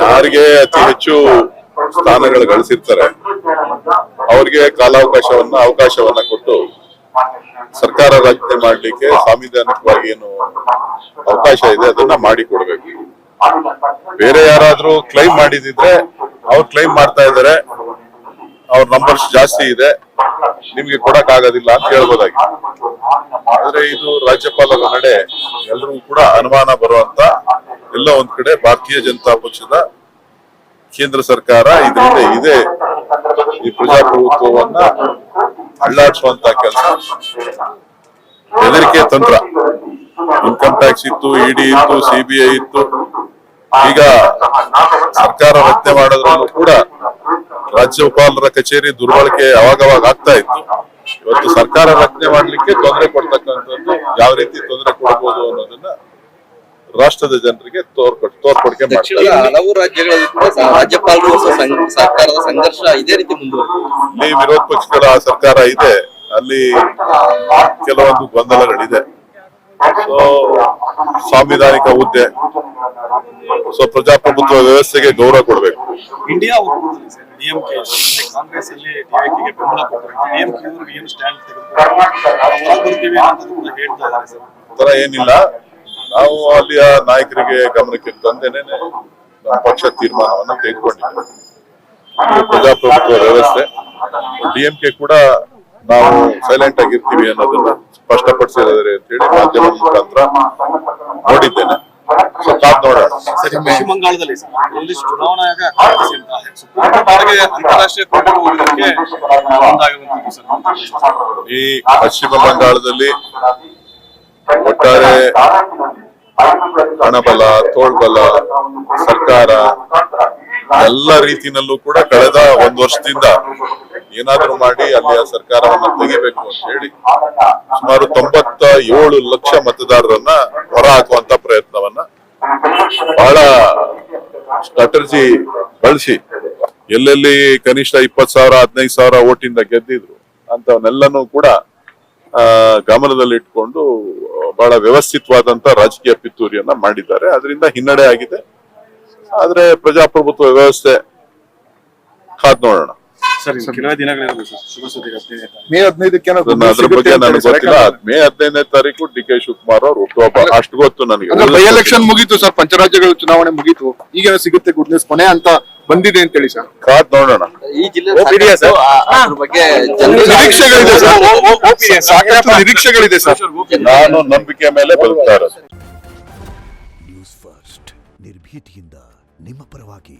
ಯಾರಿಗೆ ಅತಿ ಹೆಚ್ಚು ಸ್ಥಾನಗಳು ಗಳಿಸಿರ್ತಾರೆ ಅವ್ರಿಗೆ ಅವಕಾಶವನ್ನ ಕೊಟ್ಟು ಸರ್ಕಾರ ರಚನೆ ಮಾಡ್ಲಿಕ್ಕೆ ಸಾಂವಿಧಾನಿಕವಾಗಿ ಏನು ಅವಕಾಶ ಇದೆ ಅದನ್ನ ಮಾಡಿಕೊಡ್ಬೇಕು. ಬೇರೆ ಯಾರಾದ್ರೂ ಕ್ಲೈಮ್ ಮಾಡಿದಿದ್ರೆ ಅವ್ರು ಕ್ಲೈಮ್ ಮಾಡ್ತಾ ಇದಾರೆ, ಅವ್ರ ನಂಬರ್ಸ್ ಜಾಸ್ತಿ ಇದೆ, ನಿಮ್ಗೆ ಕೊಡಕ್ ಆಗೋದಿಲ್ಲ ಅಂತ ಹೇಳ್ಬೋದಾಗಿ. ಆದ್ರೆ ಇದು ರಾಜ್ಯಪಾಲರ ನಡೆ ಎಲ್ರಿಗೂ ಕೂಡ ಅನುಮಾನ ಬರುವಂತ, ಎಲ್ಲ ಒಂದ್ ಕಡೆ ಭಾರತೀಯ ಜನತಾ ಪಕ್ಷದ ಕೇಂದ್ರ ಸರ್ಕಾರ ಇದರಿಂದ ಇದೆ ಈ ಪ್ರಜಾಪ್ರಭುತ್ವವನ್ನ ಅಳ್ಳಾಡಿಸುವಂತ ಕೆಲಸ, ಬೆದರಿಕೆ ತಂತ್ರ. ಇನ್ಕಮ್ ಟ್ಯಾಕ್ಸ್ ಇತ್ತು, ಇಡಿ ಇತ್ತು, ಸಿಬಿಐ ಇತ್ತು. ಈಗ ಸರ್ಕಾರ ರಚನೆ ಮಾಡೋದ್ರಲ್ಲೂ ಕೂಡ ರಾಜ್ಯಪಾಲರ ಕಚೇರಿ ದುರ್ಬಳಕೆ ಅವಾಗವಾಗ ಆಗ್ತಾ ಇತ್ತು. ಇವತ್ತು ಸರ್ಕಾರ ರಚನೆ ಮಾಡ್ಲಿಕ್ಕೆ ತೊಂದರೆ ಕೊಡ್ತಕ್ಕಂಥದ್ದು, ಯಾವ ರೀತಿ ತೊಂದರೆ ಕೊಡಬಹುದು ಅನ್ನೋದನ್ನ ರಾಷ್ಟ್ರದ ಜನರಿಗೆ ತೋರ್ಪಡಿಕೆ ಮಾಡ್ತಾರೆ. ಹಲವು ರಾಜ್ಯಗಳಲ್ಲಿ ರಾಜ್ಯಪಾಲರು ಸರ್ಕಾರದ ಸಂಘರ್ಷ ಇದೇ ರೀತಿ ಮುಂದುವರೆದಿದೆ. ಇಲ್ಲಿ ವಿರೋಧ ಪಕ್ಷಗಳ ಸರ್ಕಾರ ಇದೆ, ಅಲ್ಲಿ ಕೆಲವೊಂದು ಗೊಂದಲಗಳಿದೆ. ಸೊ ಸಾಂವಿಧಾನಿಕ ಹುದ್ದೆ, ಸೊ ಪ್ರಜಾಪ್ರಭುತ್ವ ವ್ಯವಸ್ಥೆಗೆ ಗೌರವ ಕೊಡಬೇಕು. ಇಂಡಿಯಾ ಡಿಎಂಕೆ ಕಾಂಗ್ರೆಸ್ ಅಲ್ಲಿ ಡಿಎಂಕೆಗೆ ಬೆಂಬಲ ಕೊಟ್ಟರೆ ಡಿಎಂಕೆ ಅವರು ಏನು ಸ್ಟ್ಯಾಂಡ್ ತೆಗೆದುಕೊಂಡು ಹೇಳ್ತಾ ಇದ್ದಾರೆ ಸರ್. ತರ ಏನಿಲ್ಲ, ನಾವು ಅಲ್ಲಿಯ ನಾಯಕರಿಗೆ ಗಮನಕ್ಕೆ ತಂದೇನೆ ನಮ್ಮ ಪಕ್ಷ ತೀರ್ಮಾನವನ್ನ ತೆಗೆದುಕೊಂಡಿದ್ದೇವೆ. ಪ್ರಜಾಪ್ರಭುತ್ವ ವ್ಯವಸ್ಥೆ, ಡಿಎಂಕೆ ಕೂಡ ನಾವು ಸೈಲೆಂಟ್ ಆಗಿರ್ತೀವಿ ಅನ್ನೋದನ್ನ ಸ್ಪಷ್ಟಪಡಿಸಿದ್ದಾರೆ ಅಂತ ಹೇಳಿ ಮಾಧ್ಯಮದ ಮುಖಾಂತರ ನೋಡಿದ್ದೇನೆ. ನೋಡೋಣ. ಪಶ್ಚಿಮ ಬಂಗಾಳದಲ್ಲಿ ಒಂದಿಷ್ಟು ಚುನಾವಣಾ ಆಯೋಗ ಅಂತಾರಾಷ್ಟ್ರೀಯ ಕೋರ್ಟ್ಗೆ ಹೋಗೋದಕ್ಕೆ ಈ ಪಶ್ಚಿಮ ಬಂಗಾಳದಲ್ಲಿ ಒಟ್ಟಾರೆ ಹಣಬಲ, ತೋಳ್ಬಲ, ಸರ್ಕಾರ ಎಲ್ಲ ರೀತಿನಲ್ಲೂ ಕೂಡ ಕಳೆದ ಒಂದು ವರ್ಷದಿಂದ ಏನಾದ್ರೂ ಮಾಡಿ ಅಲ್ಲಿಯ ಸರ್ಕಾರವನ್ನ ತೆಗಿಬೇಕು ಅಂತ ಹೇಳಿ ಸುಮಾರು 97 ಲಕ್ಷ ಮತದಾರರನ್ನ ಹೊರ ಹಾಕುವಂತ ಪ್ರಯತ್ನವನ್ನ ಬಹಳ ಸ್ಟ್ರಾಟಜಿ ಬಳಸಿ ಎಲ್ಲೆಲ್ಲಿ ಕನಿಷ್ಠ 20,000 15,000 ಓಟಿಂದ ಗೆದ್ದಿದ್ರು ಅಂತವನ್ನೆಲ್ಲನೂ ಕೂಡ ಗಮನದಲ್ಲಿ ಇಟ್ಕೊಂಡು ಬಹಳ ವ್ಯವಸ್ಥಿತವಾದಂತ ರಾಜಕೀಯ ಪಿತೂರಿಯನ್ನ ಮಾಡಿದ್ದಾರೆ. ಅದರಿಂದ ಹಿನ್ನಡೆ ಆಗಿದೆ. ಆದ್ರೆ ಪ್ರಜಾಪ್ರಭುತ್ವ ವ್ಯವಸ್ಥೆ ಕಾದ್ ನೋಡೋಣ. ಮೇ 15ಕ್ಕೆ ಅದ್ರ ಬಗ್ಗೆ ನನಗೆ ಗೊತ್ತಿಲ್ಲ. ಮೇ 15ನೇ ತಾರೀಕು ಡಿ.ಕೆ. ಶಿವಕುಮಾರ್ ಅವರು ಹುಟ್ಟುಹಬ್ಬ, ಅಷ್ಟು ಗೊತ್ತು ನನಗೆ. ಬೈ ಎಲೆಕ್ಷನ್ ಮುಗೀತು ಸರ್, ಪಂಚರಾಜ್ಯಗಳ ಚುನಾವಣೆ ಮುಗೀತು, ಈಗ ಸಿಗುತ್ತೆ ಗುಡ್ ನ್ಯೂಸ್, ಕೊನೆ ಅಂತ ಬಂದಿದೆ ಅಂತ ಹೇಳಿ ಸರ್. ಕಾದ್ ನೋಡೋಣ. ಈ ಜಿಲ್ಲೆ ಸಾಕಷ್ಟು ನಿರೀಕ್ಷೆಗಳಿದೆ ಸರ್. ನಾನು ನಂಬಿಕೆ ಮೇಲೆ ಬದುಕ್ತಾ ಇರೋದು. ನ್ಯೂಸ್ ಫಸ್ಟ್ ನಿರ್ಭೀತಿಯಿಂದ ನಿಮ್ಮ ಪರವಾಗಿ.